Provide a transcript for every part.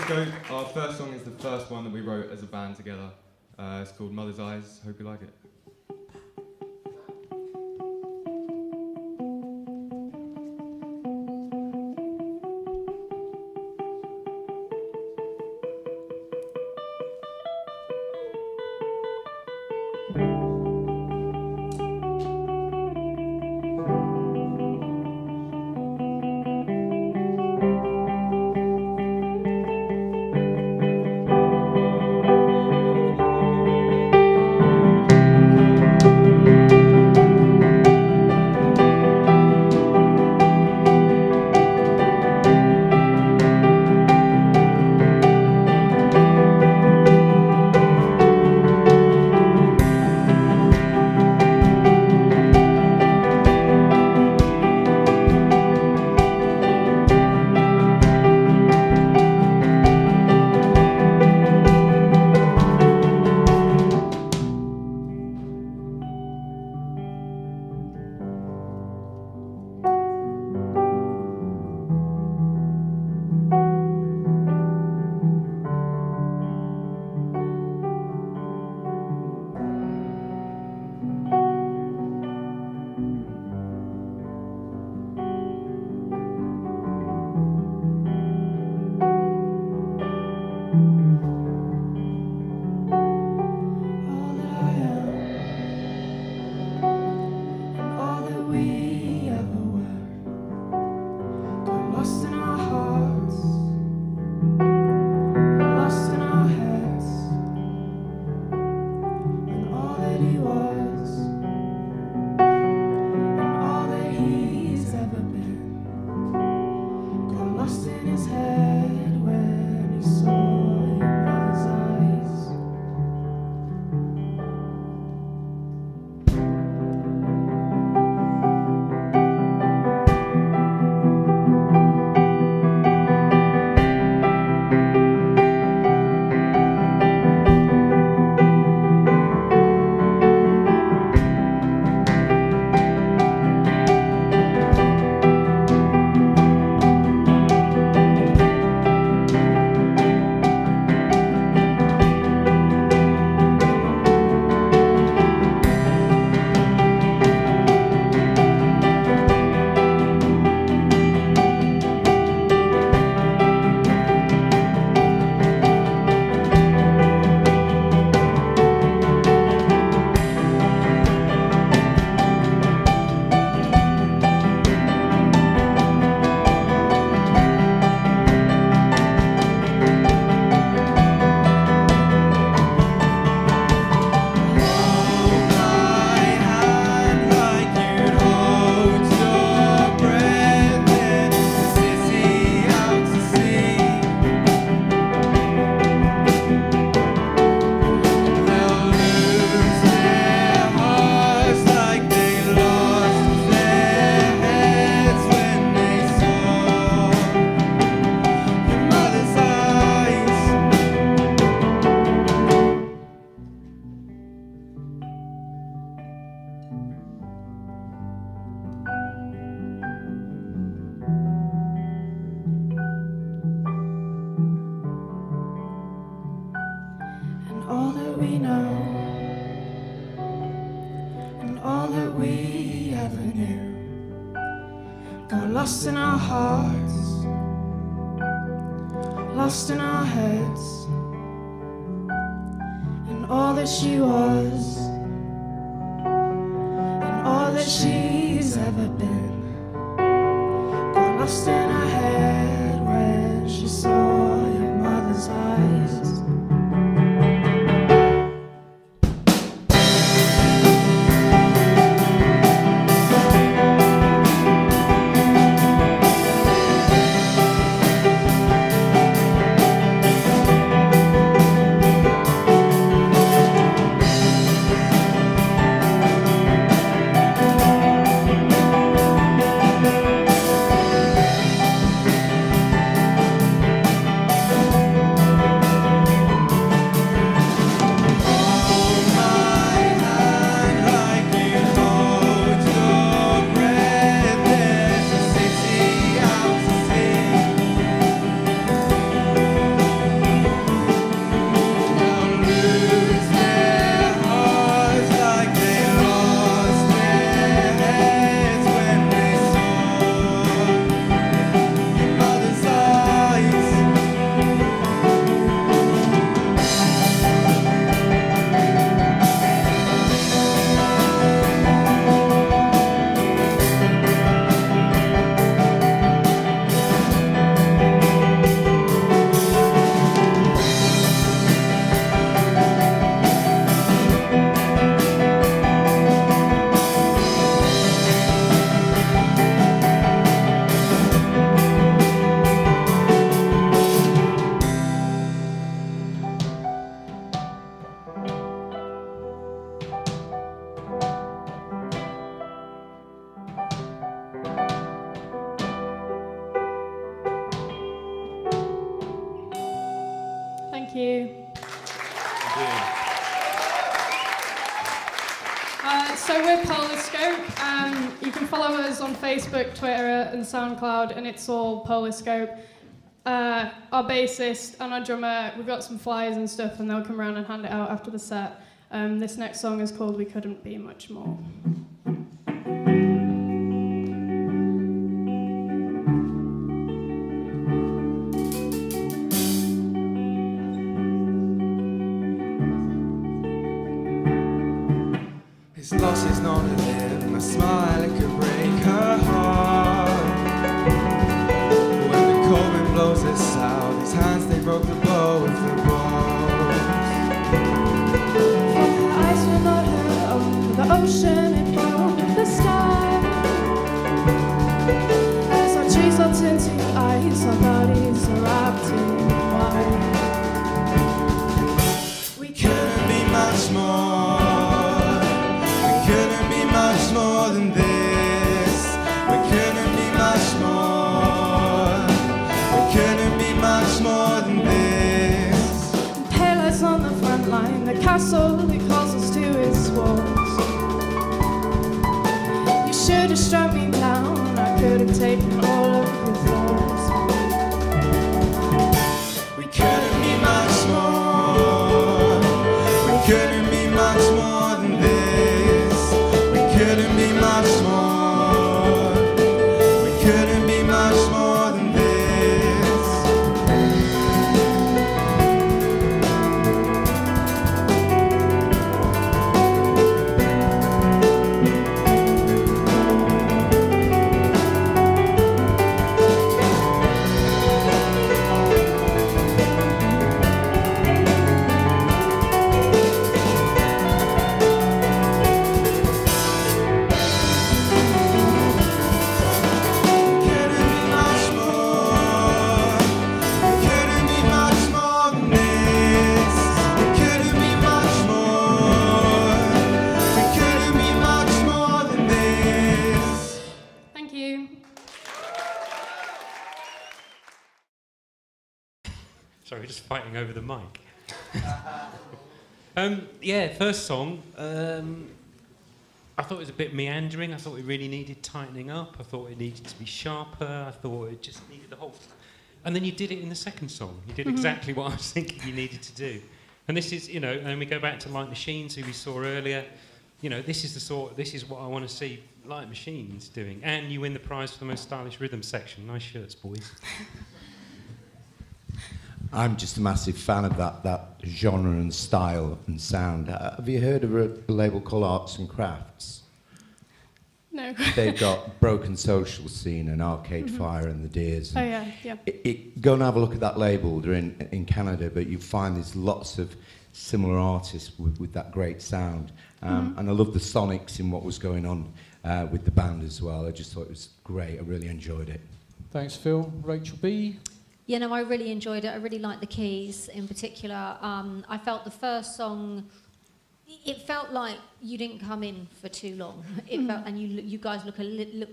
Polarscope. Our first song is the first one that we wrote as a band together. It's called Mother's Eyes. Hope you like it. Lost in our hearts, lost in our heads, and all that she was, and all that she's ever been, got lost in her head when she saw your mother's eyes. So we're Polarscope. You can follow us on Facebook, Twitter and SoundCloud, and it's all Polarscope. Our bassist and our drummer, we've got some flyers and stuff, and they'll come around and hand it out after the set. This next song is called We Couldn't Be Much More. His loss is not a limb, a smile it could break her heart. When the cold wind blows us out, his hands they broke the bow of the rose. For her eyes were not her own, the ocean it broke the sky. As our trees are turned to ice, our bodies are wrapped in wine. We couldn't be much more. Couldn't be much more than this. We couldn't be much more. We couldn't be much more than this. Pillars on the front line, the castle that calls us to its walls. You should have struck me down. I could have taken all of your thoughts. We couldn't be much more. We couldn't be much more than this. Couldn't be much more. We couldn't be much more than this. Sorry, just fighting over the mic. Yeah, first song, I thought it was a bit meandering. I thought it really needed tightening up. I thought it needed to be sharper. I thought it just needed the whole... And then you did it in the second song. You did exactly what I was thinking you needed to do. And this is, you know, and we go back to Light Machines, who we saw earlier. You know, this is what I want to see Light Machines doing. And you win the prize for the most stylish rhythm section. Nice shirts, boys. I'm just a massive fan of that genre and style and sound. Have you heard of a label called Arts and Crafts? No. They've got Broken Social Scene and Arcade Fire and the Deers. Oh yeah. Go and have a look at that label. They're in Canada, but you find there's lots of similar artists with that great sound. And I love the sonics in what was going on with the band as well. I just thought it was great. I really enjoyed it. Thanks, Phil. Rachel B. Yeah, no, I really enjoyed it. I really liked the keys in particular. I felt the first song, it felt like you didn't come in for too long. It felt, and you guys looked a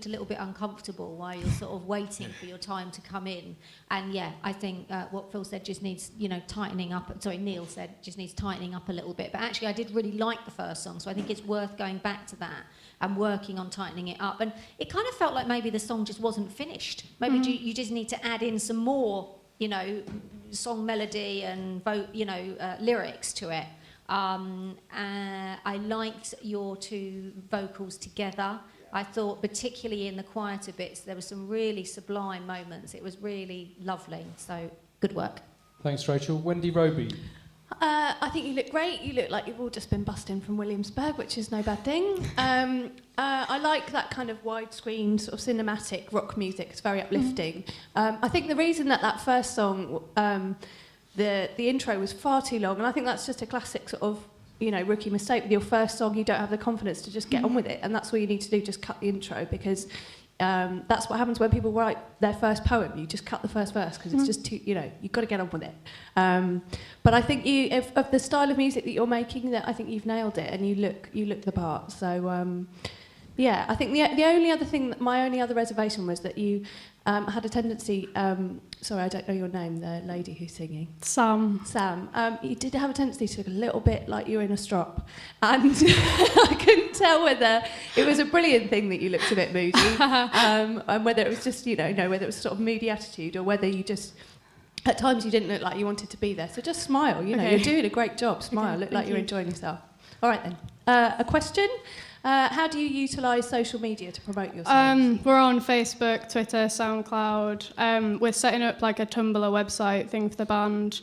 little bit uncomfortable while you're sort of waiting for your time to come in. And yeah, I think what Phil said just needs, tightening up. Sorry, Neil said just needs tightening up a little bit. But actually, I did really like the first song, so I think it's worth going back to that and working on tightening it up. And it kind of felt like maybe the song just wasn't finished. Maybe you just need to add in some more, song melody and lyrics to it. I liked your two vocals together. I thought, particularly in the quieter bits, there were some really sublime moments. It was really lovely. So, good work. Thanks, Rachel. Wendy Roby. I think you look great. You look like you've all just been bussed in from Williamsburg, which is no bad thing. I like that kind of widescreen, sort of cinematic rock music. It's very uplifting. I think the reason that first song, the intro was far too long, and I think that's just a classic sort of, rookie mistake. With your first song, you don't have the confidence to just get on with it, and that's all you need to do, just cut the intro, because that's what happens when people write their first poem. You just cut the first verse because it's just too, you've got to get on with it. But I think of the style of music that you're making, that I think you've nailed it, and you look the part. So Yeah, I think the only other thing, my only other reservation was that you had a tendency, sorry, I don't know your name, the lady who's singing. Sam. You did have a tendency to look a little bit like you were in a strop. And I couldn't tell whether it was a brilliant thing that you looked a bit moody, and whether it was just, whether it was sort of moody attitude, or whether you just, at times you didn't look like you wanted to be there. So just smile, Okay. you're doing a great job. Smile, Okay, look thank like you're you. enjoying yourself. All right then. A question. How do you utilise social media to promote yourself? We're on Facebook, Twitter, SoundCloud. We're setting up like a Tumblr website thing for the band.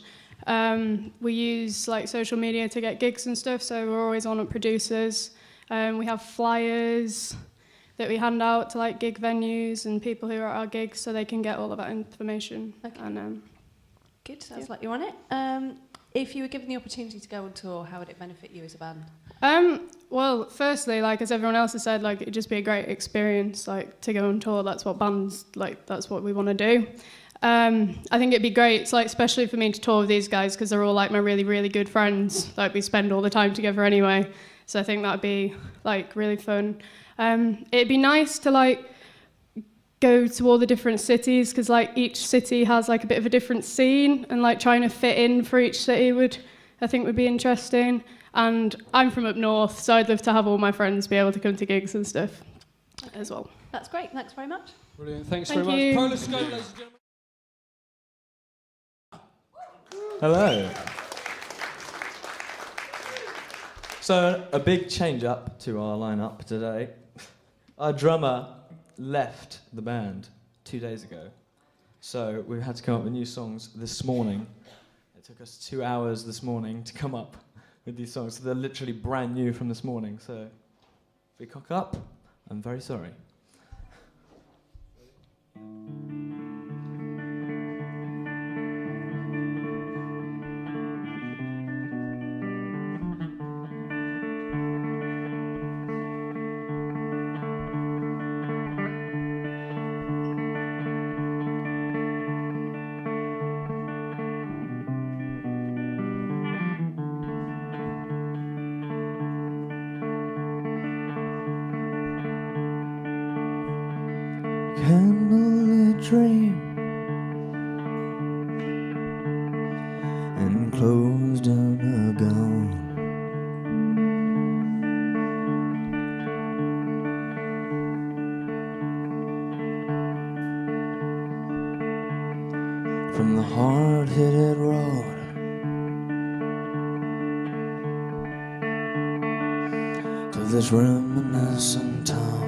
We use like social media to get gigs and stuff, so we're always on at producers. We have flyers that we hand out to like gig venues and people who are at our gigs, so they can get all of that information. Okay. And Good, sounds like you're on it. If you were given the opportunity to go on tour, how would it benefit you as a band? Well, firstly, like as everyone else has said, like it'd just be a great experience, like to go on tour. That's what bands like. That's what we want to do. I think it'd be great. It's like especially for me to tour with these guys because they're all like my really, really good friends. Like we spend all the time together anyway. So I think that'd be like really fun. It'd be nice to like go to all the different cities because like each city has like a bit of a different scene, and like trying to fit in for each city would be interesting. And I'm from up north, so I'd love to have all my friends be able to come to gigs and stuff as well. That's great. Thanks very much. Brilliant. Thanks Thank very you. much. Polarscope, ladies and gentlemen. Hello. So, a big change up to our lineup today. Our drummer left the band 2 days ago. So, we've had to come up with new songs this morning. It took us 2 hours this morning to come up with these songs. So, they're literally brand new from this morning. So, if we cock up, I'm very sorry. Candlelit dream and closed down a gown. From the hard-hit road to this reminiscent town.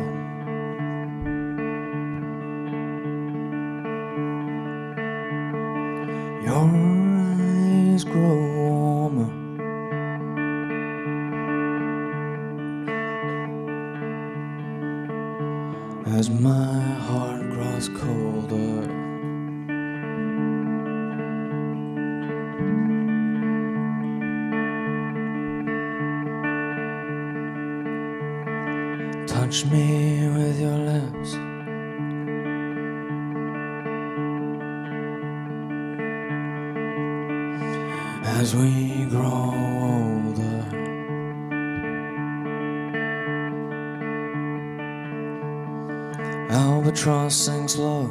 Your eyes grow warmer as my heart grows colder. Touch me with your lips. As we grow older, albatross sings low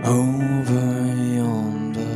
over yonder.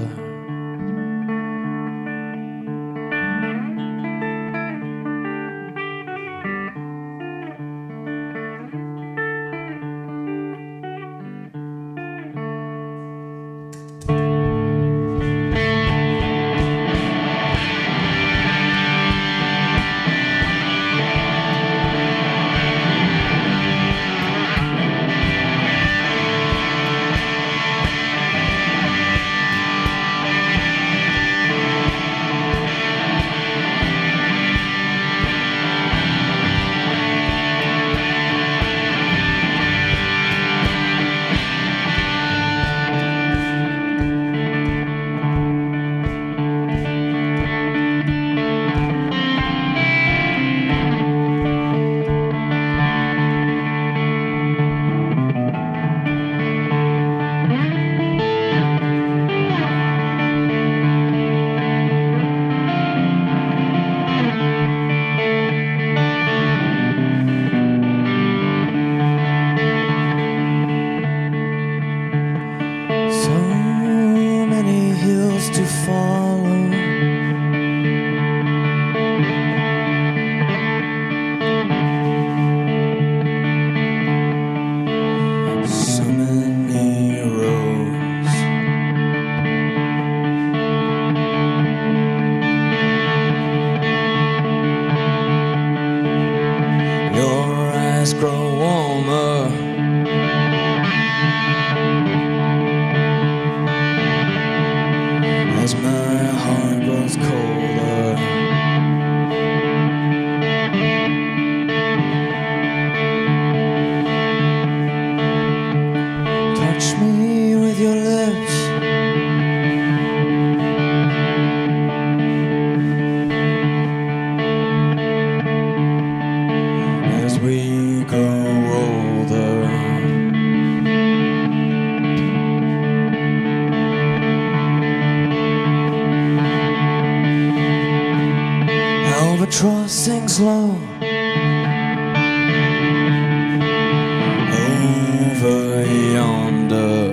feels colder. Touch me with your lips. As we grow older. Albatross sings low over yonder.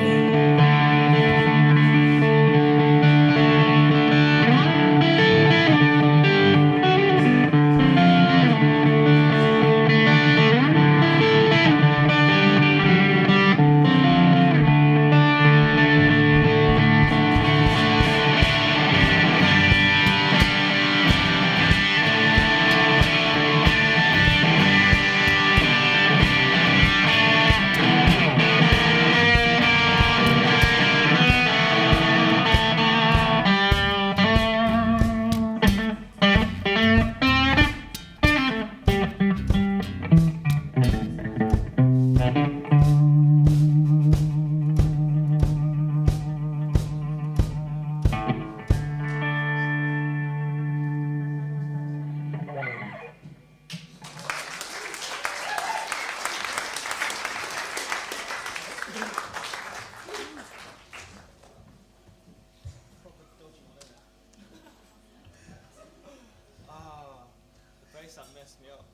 That messed me up.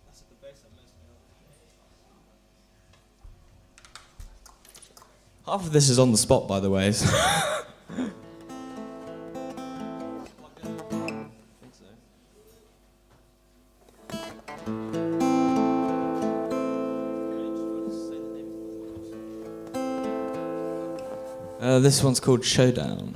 That's the bass that messed me up. Half of this is on the spot, by the way. So. This one's called Showdown.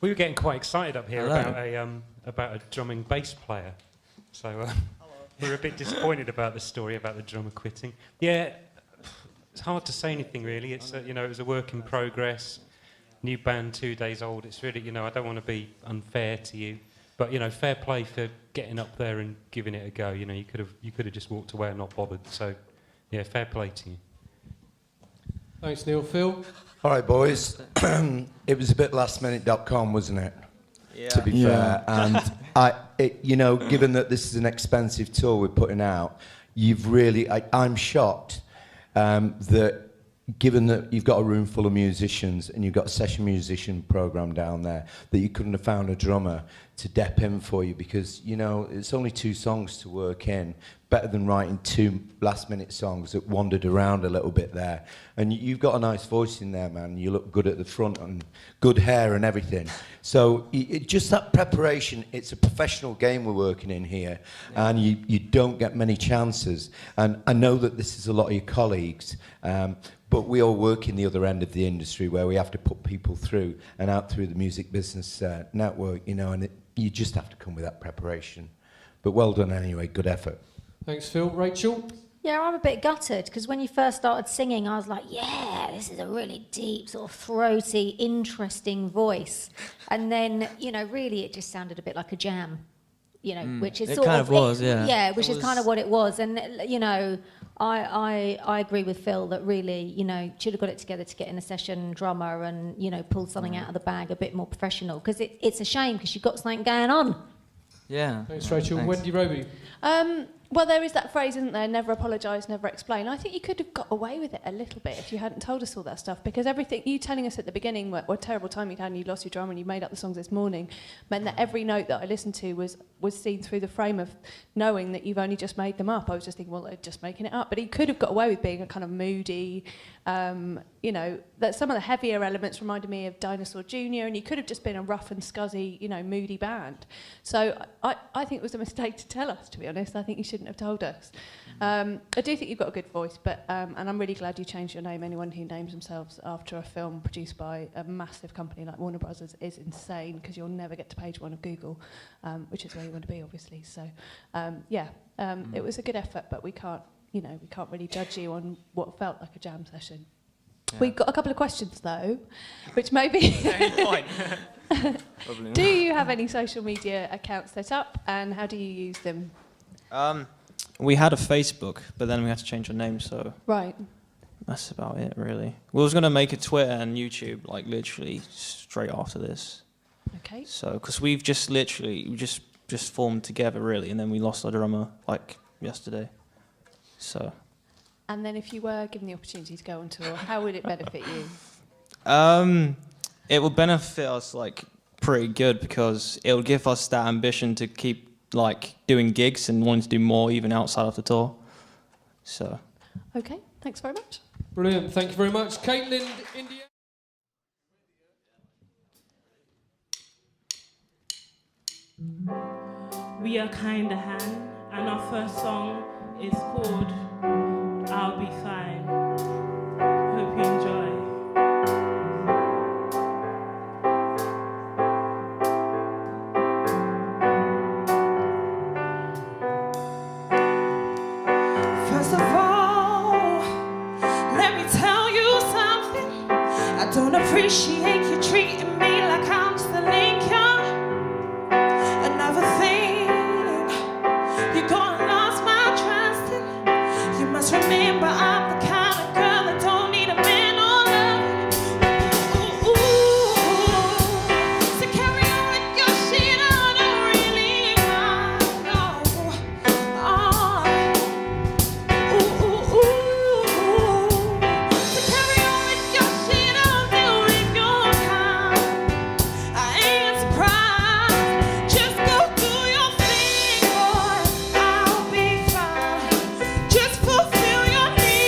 We were getting quite excited up here Hello. about a drumming bass player. So we're a bit disappointed about the story about the drummer quitting. Yeah, it's hard to say anything really. It's it was a work in progress. New band, 2 days old. It's really, I don't want to be unfair to you, but fair play for getting up there and giving it a go. You could have just walked away and not bothered. So, yeah, fair play to you. Thanks, Neil. Phil? All right, boys. It was a bit lastminute.com, wasn't it? Yeah. To be fair. And, given that this is an expensive tour we're putting out, I'm shocked that given that you've got a room full of musicians and you've got a session musician program down there, that you couldn't have found a drummer to dep in for you, because it's only 2 songs to work in, better than writing 2 last-minute songs that wandered around a little bit there. And you've got a nice voice in there, man. You look good at the front and good hair and everything. So just that preparation, it's a professional game we're working in here, and you don't get many chances. And I know that this is a lot of your colleagues, but we all work in the other end of the industry where we have to put people through and out through the music business network, and you just have to come with that preparation. But well done anyway, good effort. Thanks, Phil. Rachel? Yeah, I'm a bit gutted because when you first started singing, I was like, yeah, this is a really deep, sort of throaty, interesting voice. And then, really it just sounded a bit like a jam, which is it sort kind of... of was, yeah. Yeah, which is kind of what it was. And, I agree with Phil that really, should have got it together to get in a session drummer and, pull something out of the bag a bit more professional, because it's a shame because you've got something going on. Yeah. Thanks, Rachel. Thanks. Wendy Roby? Well, there is that phrase, isn't there? Never apologise, never explain. I think you could have got away with it a little bit if you hadn't told us all that stuff, because everything you telling us at the beginning what terrible time you'd had and you lost your drummer and you made up the songs this morning meant that every note that I listened to was seen through the frame of knowing that you've only just made them up. I was just thinking, well, they're just making it up. But he could have got away with being a kind of moody, that some of the heavier elements reminded me of Dinosaur Jr. and you could have just been a rough and scuzzy, moody band. So I think it was a mistake to tell us, to be honest. I think you shouldn't have told us. I do think you've got a good voice, but and I'm really glad you changed your name. Anyone who names themselves after a film produced by a massive company like Warner Brothers is insane, because you'll never get to page 1 of Google, which is where you want to be, obviously. So, it was a good effort, but we can't really judge you on what felt like a jam session. Yeah. We've got a couple of questions, though, which maybe... Do you have any social media accounts set up, and how do you use them? We had a Facebook, but then we had to change our name, so... Right. That's about it, really. We was going to make a Twitter and YouTube, literally straight after this. Okay. So, because we've just formed together, really, and then we lost our drummer, yesterday. So... And then if you were given the opportunity to go on tour, how would it benefit you? It would benefit us, pretty good, because it would give us that ambition to keep, doing gigs and wanting to do more even outside of the tour. So... Okay, thanks very much. Brilliant, thank you very much. Kaitlyn Indianna. We are Kindahand, and our first song is called I'll Be Fine. Hope you enjoy. First of all, let me tell you something. I don't appreciate you treating me like I'm still in cure. Another thing, you're gonna lose my trust in. You must remember I'm the kind of girl that don't need a man or love. Ooh, so carry on with your shit, I don't really want no. So carry on with your shit, I'll do it your kind. I ain't surprised. Just go do your thing, boy. I'll be fine. Just fulfill your needs.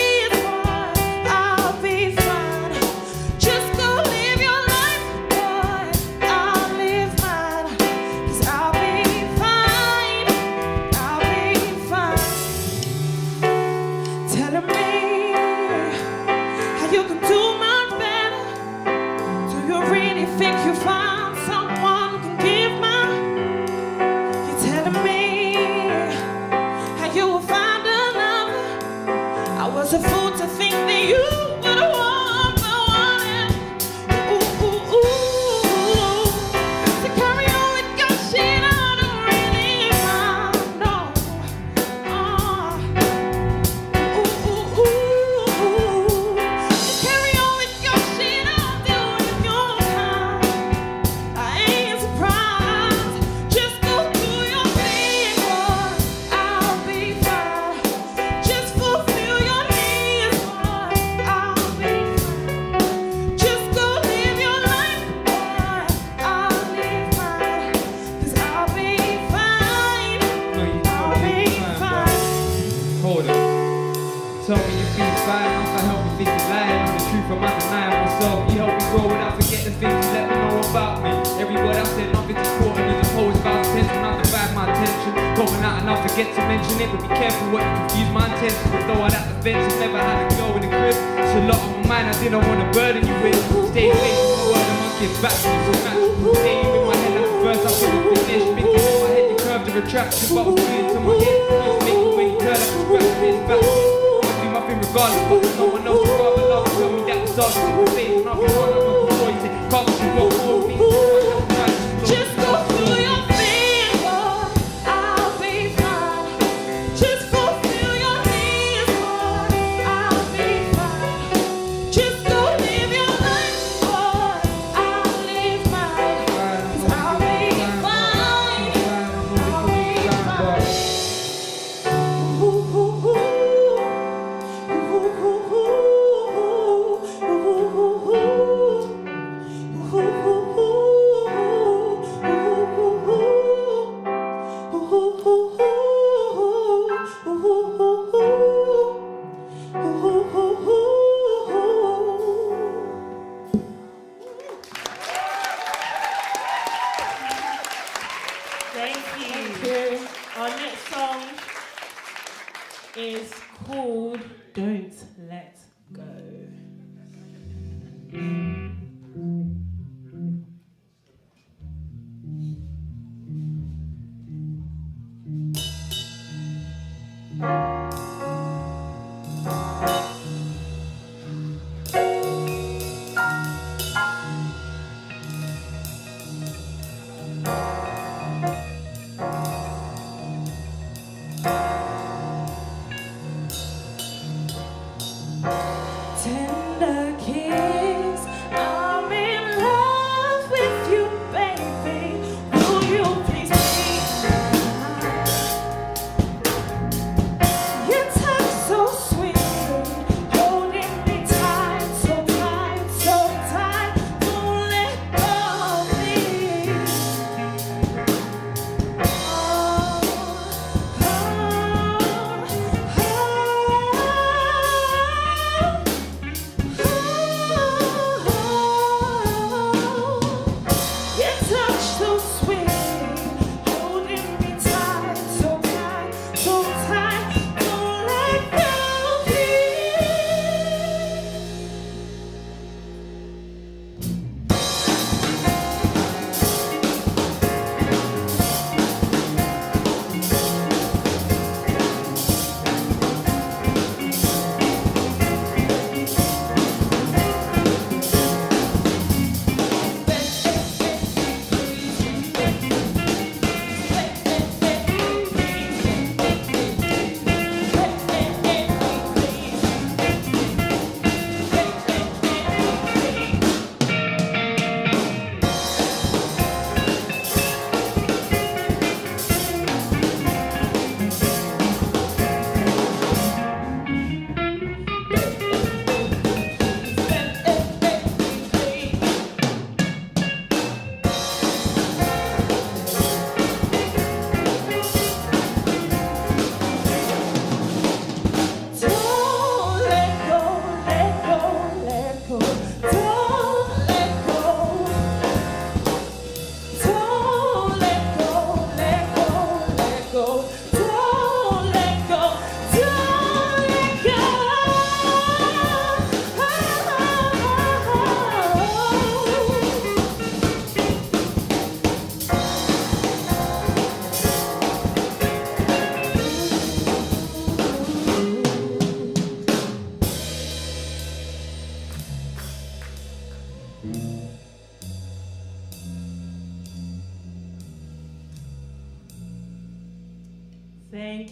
was a fool to think that you would want the one. Ooh, ooh, ooh. To carry on with your shit, I don't really mind, no. Ooh, ooh, ooh. To carry on with your shit, I'll do it your time. I ain't surprised. Just go do your thing, boy. I'll be fine. Just fulfill your needs, boy. I'll be fine. Just go live your life, boy. I'll live mine. 'Cause I'll be fine. I'll be fine. Hold it. Tell me you feel fine, I can help me think you're lying. The truth I'm not denying myself. You help me grow without forgetting things you let me know about me. Every word I said, nothing's important as a poet's about attention. I divide my attention. Going out and I forget to mention it, but be careful what you confuse my intentions with. Though I'd at the fence, I've never had a go in the crib. It's a lot on my mind I didn't want to burden you with. Stay faithful, my word, and I'll give back to you. So natural. Stay you in my head like the verse I couldn't finish. Thinking in my head, you curved the retraction, but was feeling to my head. Just make the way you turn like a scrap of his back. My thing regardless, but no one else would rather love. Tell me that it's all just in the face, and I'll be hard like my boy said. Can't you want more of me? Just go do your thing, boy. I'll be fine. Just fulfill your needs, boy. I'll be fine. Just go live your life, boy. I'll live mine. 'Cause I'll be fine. I'll be fine. Ooh, ooh, ooh. Thank you. Our next song is called Don't Let Go.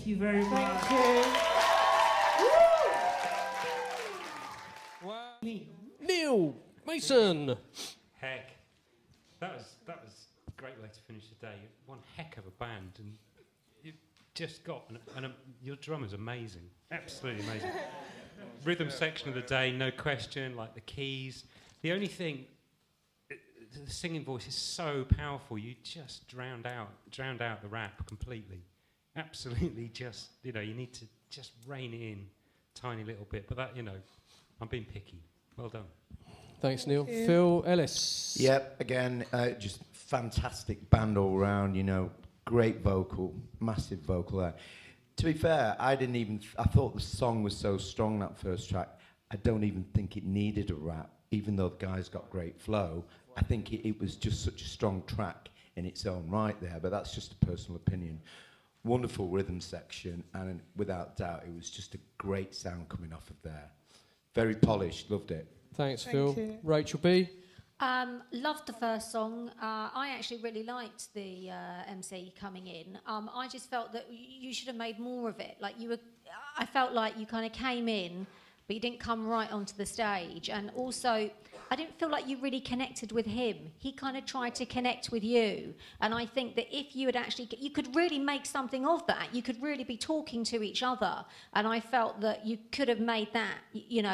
Thank you very much. Thank you. Wow. Neil Mason. Heck, that was a great way to finish the day. One heck of a band, and you've just got your drummer's amazing, absolutely amazing. Rhythm section of the day, no question. Like the keys. The only thing, the singing voice is so powerful. You just drowned out the rap completely. Absolutely, just you need to just rein it in, tiny little bit. But that I'm being picky. Well done. Thanks, Neil. Phil Ellis. Yep, again, just fantastic band all round, great vocal, massive vocal there. To be fair, I thought the song was so strong, that first track, I don't even think it needed a rap, even though the guys got great flow. I think it was just such a strong track in its own right there, but that's just a personal opinion. Wonderful rhythm section, and without doubt, it was just a great sound coming off of there. Very polished, loved it. Thanks, Thank Phil. you. Rachel B. Loved the first song. I actually really liked the MC coming in. I just felt that you should have made more of it. I felt like you kind of came in, but you didn't come right onto the stage. And also, I didn't feel like you really connected with him. He kind of tried to connect with you. And I think that if you had you could really make something of that. You could really be talking to each other. And I felt that you could have made that,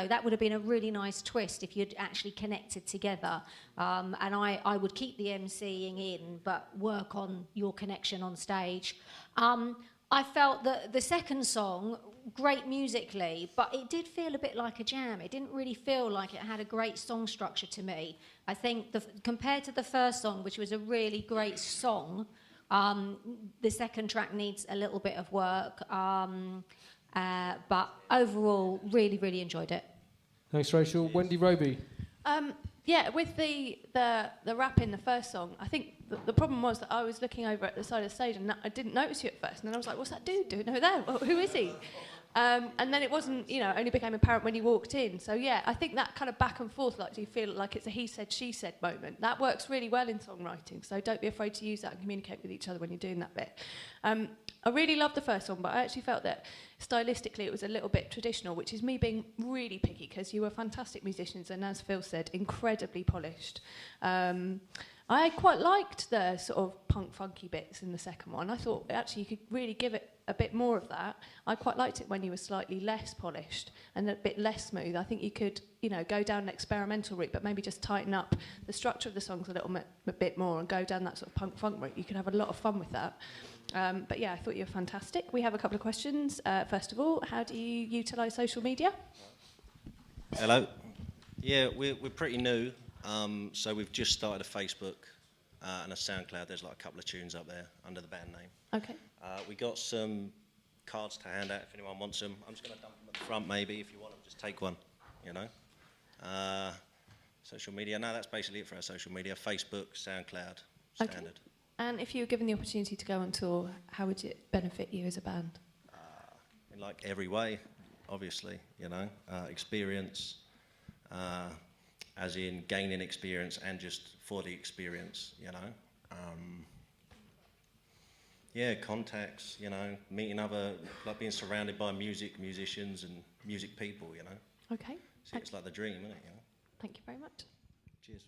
that would have been a really nice twist if you'd actually connected together. And I would keep the MCing in, but work on your connection on stage. I felt that the second song, great musically, but it did feel a bit like a jam. It didn't really feel like it had a great song structure to me. I think compared to the first song, which was a really great song, the second track needs a little bit of work. But overall, really, really enjoyed it. Thanks, Rachel. Wendy Roby. Yeah, with the rap in the first song, I think the problem was that I was looking over at the side of the stage and I didn't notice you at first. And then I was like, what's that dude doing over there? Well, who is he? And then it wasn't, only became apparent when you walked in. So, yeah, I think that kind of back and forth, do you feel like it's a he said, she said moment? That works really well in songwriting. So don't be afraid to use that and communicate with each other when you're doing that bit. I really loved the first song, but I actually felt that stylistically it was a little bit traditional, which is me being really picky because you were fantastic musicians and, as Phil said, incredibly polished. I quite liked the sort of punk funky bits in the second one. I thought actually you could really give it a bit more of that. I quite liked it when you were slightly less polished and a bit less smooth. I think you could, go down an experimental route, but maybe just tighten up the structure of the songs a little bit more and go down that sort of punk funk route. You could have a lot of fun with that. But yeah, I thought you were fantastic. We have a couple of questions. First of all, how do you utilise social media? Hello. Yeah, we're pretty new. So we've just started a Facebook and a SoundCloud. There's a couple of tunes up there under the band name. Okay. We got some cards to hand out if anyone wants them. I'm just going to dump them at the front maybe. If you want them, just take one, Social media. No, that's basically it for our social media. Facebook, SoundCloud, standard. Okay. And if you were given the opportunity to go on tour, how would it benefit you as a band? In every way, obviously, experience, as in gaining experience and just for the experience, contacts, meeting other, being surrounded by musicians and music people, Okay. See, it's like the dream, isn't it? Thank you very much. Cheers.